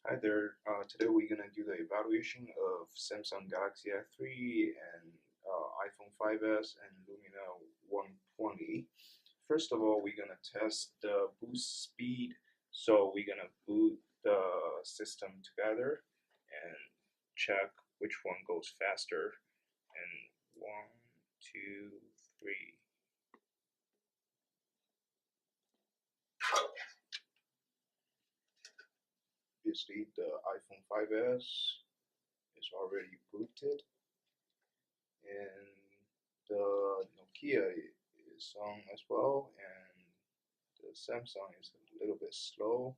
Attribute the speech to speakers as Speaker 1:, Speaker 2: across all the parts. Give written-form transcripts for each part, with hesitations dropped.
Speaker 1: Hi there. Today we're gonna do the evaluation of Samsung Galaxy S3 and iPhone 5s and Lumina 120. First of all, we're gonna test the boost speed. So we're gonna boot the system together and check which one goes faster. And one, two, three. Obviously, the iPhone 5s is already booted. And the Nokia is on as well, and the Samsung is a little bit slow.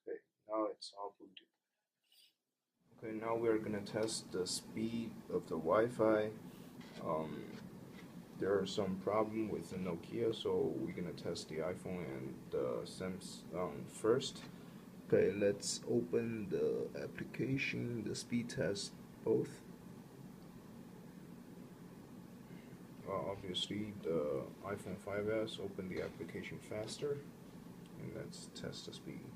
Speaker 1: Okay, now it's all booted. Okay, now we're gonna test the speed of the Wi-Fi. Um, there are some problem with the Nokia, so we're gonna test the iPhone and the Samsung first. Okay, let's open the application, the speed test both. Obviously, the iPhone 5s open the application faster, and let's test the speed.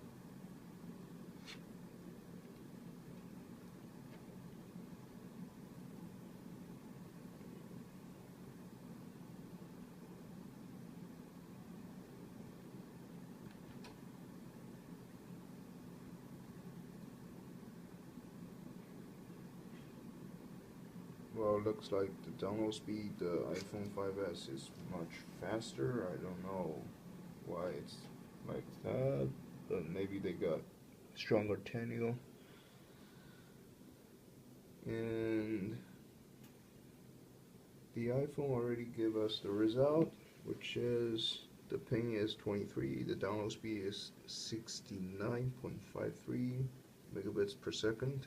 Speaker 1: Well, it looks like the download speed, the iPhone 5s is much faster. I don't know why it's like that, but maybe they got stronger Tenniel. And the iPhone already gave us the result, which is the ping is 23, the download speed is 69.53 megabits per second,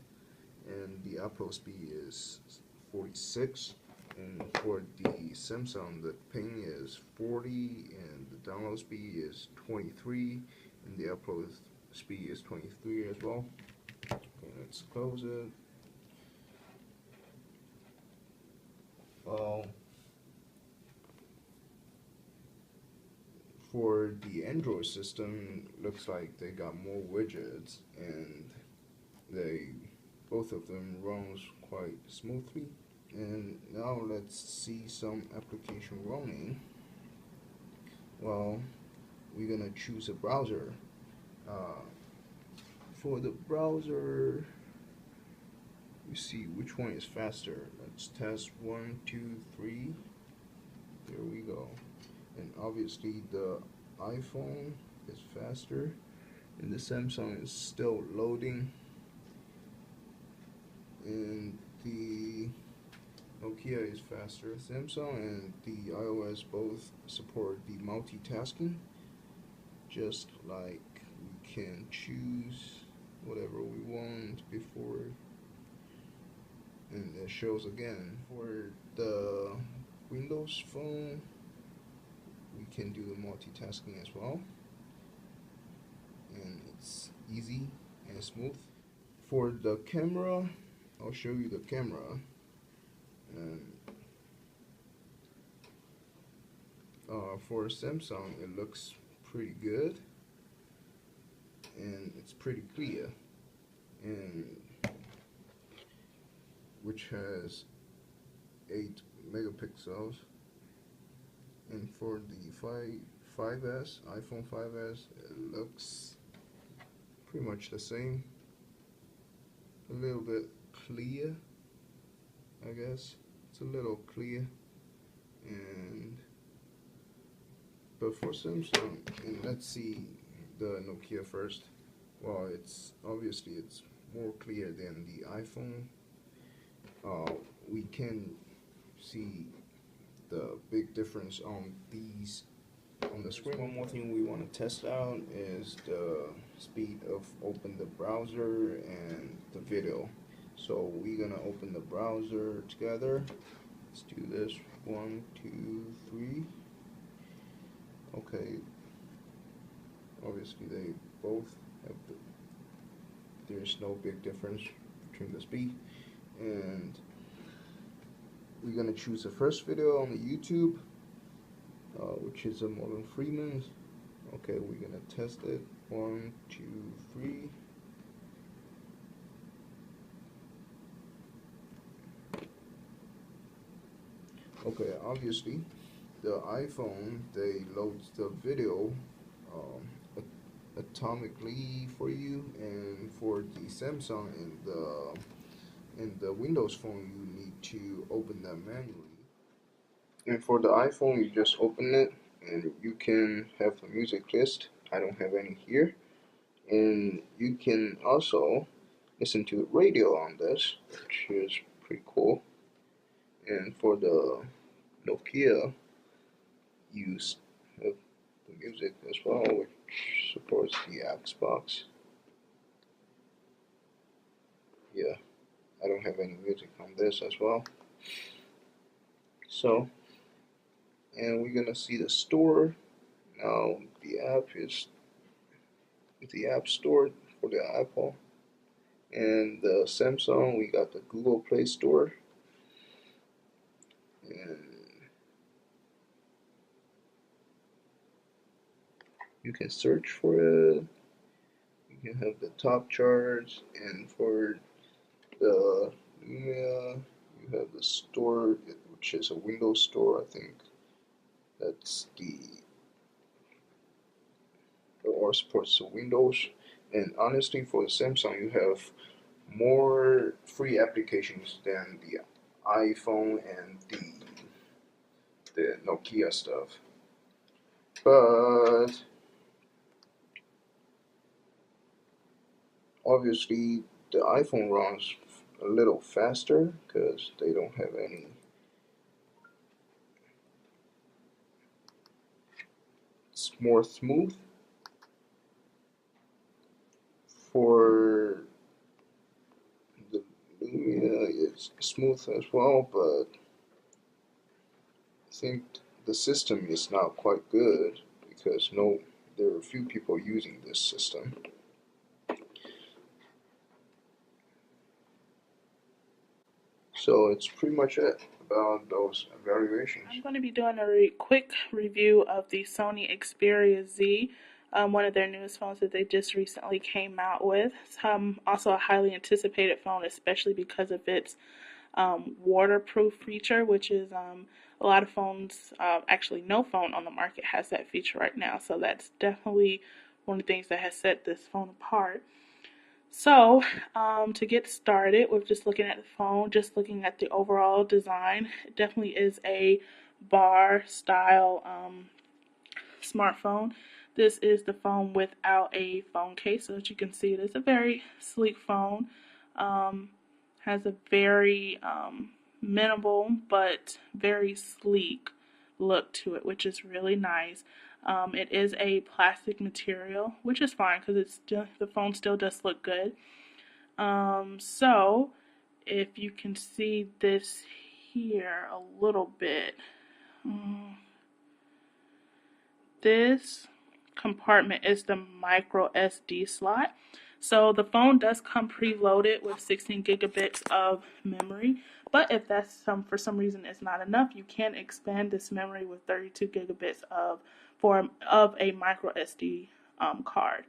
Speaker 1: and the upload speed is 46. And for the Samsung, the ping is 40, and the download speed is 23, and the upload speed is 23 as well. Okay, let's close it. Well, for the Android system, looks like they got more widgets, and they both of them runs quite smoothly. And now let's see some application running. Well, we're gonna choose a browser. Uh, for the browser, we see which one is faster. Let's test 1, 2, 3. There we go. And obviously the iPhone is faster, and the Samsung is still loading, and the Nokia is faster. Samsung and the iOS both support the multitasking, just like we can choose whatever we want before, and it shows again. For the Windows phone, we can do multitasking as well, and it's easy and smooth. For the camera, I'll show you the camera. And for Samsung, it looks pretty good, and it's pretty clear, and which has 8 megapixels. And for the 5s, iPhone 5s, it looks pretty much the same. A little bit clear, I guess. It's a little clear. And but for Samsung, and let's see the Nokia first. Well, it's obviously it's more clear than the iPhone. We can see the big difference on these on the screen. One more thing we want to test out is the speed of open the browser and the video. So we're gonna open the browser together. Let's do this. 1, 2, 3. Okay. Obviously they both have there's no big difference between the speed, and we're gonna choose the first video on the YouTube, which is a Morgan Freeman. Okay, we're gonna test it. 1, 2, 3. Okay, obviously, the iPhone they loads the video atomically for you, and for the Samsung and the Windows phone, you need to open them manually. And for the iPhone, you just open it, and you can have the music list. I don't have any here, and you can also listen to radio on this, which is pretty cool. And for the Nokia, you have the music as well, which supports the Xbox. Yeah, I don't have any music on this as well. So, and we're gonna see the store now. The app store for the Apple, and the Samsung. We got the Google Play Store, and you can search for it. You can have the top charts, and for the Lumia, you have the store, which is a Windows store. I think that's the or supports the Windows. And honestly, for the Samsung, you have more free applications than the iPhone and the Nokia stuff. But obviously, the iPhone runs a little faster because they don't have any. It's more smooth. For the Lumia, it's smooth as well, but I think the system is not quite good because there are few people using this system. So it's pretty much it about those evaluations.
Speaker 2: I'm going to be doing a quick review of the Sony Xperia Z, one of their newest phones that they just recently came out with. Also a highly anticipated phone, especially because of its waterproof feature, which is a lot of phones, actually no phone on the market has that feature right now. So that's definitely one of the things that has set this phone apart. So, to get started with just looking at the phone, just looking at the overall design, it definitely is a bar style smartphone. This is the phone without a phone case, so as you can see, it is a very sleek phone. Um, has a very minimal but very sleek look to it, which is really nice. It is a plastic material, which is fine because the phone still does look good. So if you can see this here a little bit, this compartment is the micro SD slot. So the phone does come preloaded with 16 gigabits of memory, but if that's for some reason it's not enough, you can expand this memory with 32 gigabits of a micro SD card.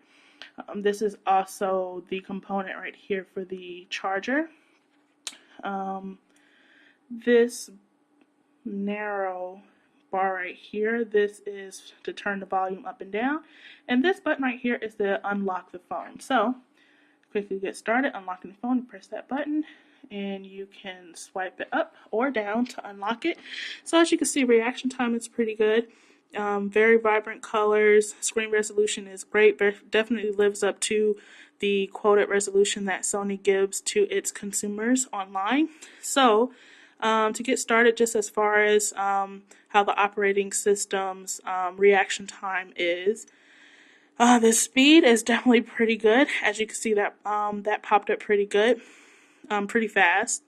Speaker 2: This is also the component right here for the charger. This narrow bar right here, this is to turn the volume up and down, and this button right here is to unlock the phone. So quickly get started unlocking the phone. You press that button and you can swipe it up or down to unlock it. So as you can see, reaction time is pretty good. Very vibrant colors. Screen resolution is great. Definitely lives up to the quoted resolution that Sony gives to its consumers online. So to get started, just as far as how the operating system's reaction time is, the speed is definitely pretty good. As you can see, that popped up pretty good, pretty fast.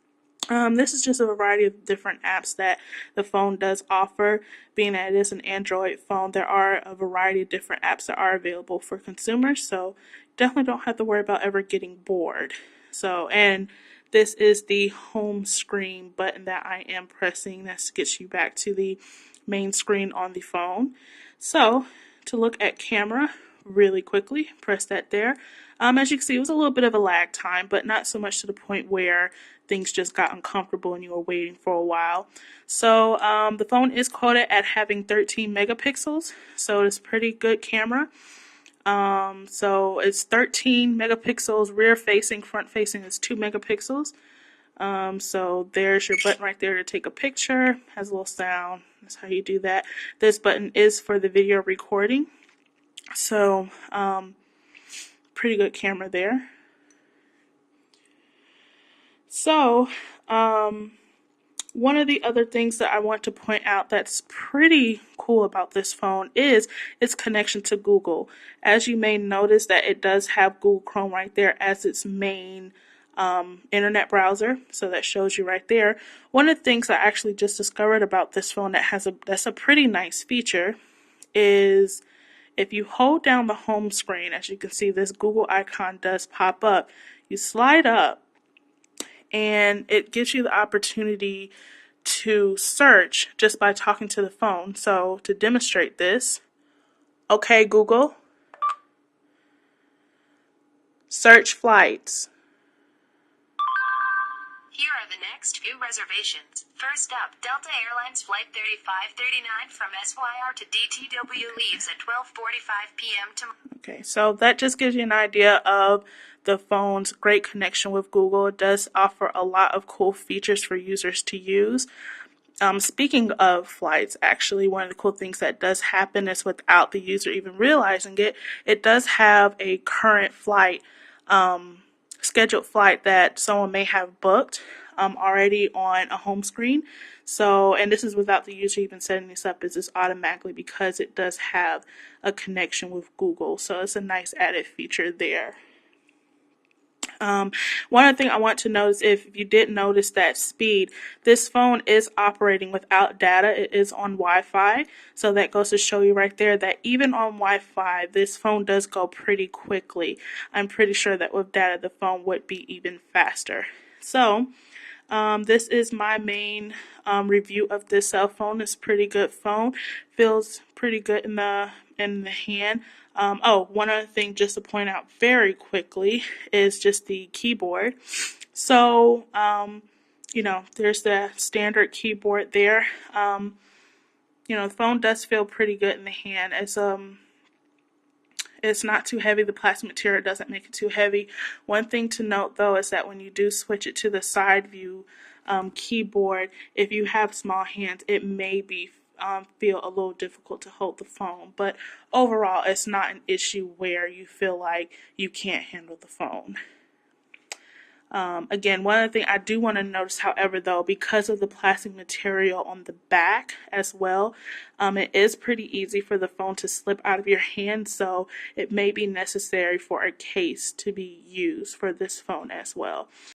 Speaker 2: This is just a variety of different apps that the phone does offer. Being that it is an Android phone, there are a variety of different apps that are available for consumers, so definitely don't have to worry about ever getting bored. So, and this is the home screen button that I am pressing. That gets you back to the main screen on the phone. So, to look at camera really quickly, press that there. As you can see, it was a little bit of a lag time, but not so much to the point where things just got uncomfortable and you were waiting for a while. So the phone is quoted at having 13 megapixels, so it's a pretty good camera. So it's 13 megapixels rear facing, front facing is 2 megapixels. So there's your button right there to take a picture. Has a little sound. That's how you do that. This button is for the video recording. So pretty good camera there. So one of the other things that I want to point out that's pretty cool about this phone is its connection to Google. As you may notice that it does have Google Chrome right there as its main internet browser. So that shows you right there. One of the things I actually just discovered about this phone that's a pretty nice feature is if you hold down the home screen, as you can see, this Google icon does pop up. You slide up and it gives you the opportunity to search just by talking to the phone. So to demonstrate this, okay Google, search flights.
Speaker 3: Here are the next few reservations. First up, Delta Airlines Flight 3539 from SYR to DTW leaves at 12:45 p.m. tomorrow.
Speaker 2: Okay, so that just gives you an idea of the phone's great connection with Google. It does offer a lot of cool features for users to use. Speaking of flights, actually, one of the cool things that does happen is without the user even realizing it, it does have a current flight, scheduled flight that someone may have booked already on a home screen. So, and this is without the user even setting this up, it's just automatically because it does have a connection with Google. So it's a nice added feature there. One other thing I want to note is if you did notice that speed, this phone is operating without data. It is on Wi-Fi. So that goes to show you right there that even on Wi-Fi, this phone does go pretty quickly. I'm pretty sure that with data, the phone would be even faster. So this is my main review of this cell phone. It's a pretty good phone. Feels pretty good in the hand. One other thing just to point out very quickly is just the keyboard. So, there's the standard keyboard there. The phone does feel pretty good in the hand. It's not too heavy. The plastic material doesn't make it too heavy. One thing to note, though, is that when you do switch it to the side view keyboard, if you have small hands, it may feel a little difficult to hold the phone. But overall, it's not an issue where you feel like you can't handle the phone. Again, one other thing I do want to notice, however, though, because of the plastic material on the back as well, it is pretty easy for the phone to slip out of your hand, so it may be necessary for a case to be used for this phone as well.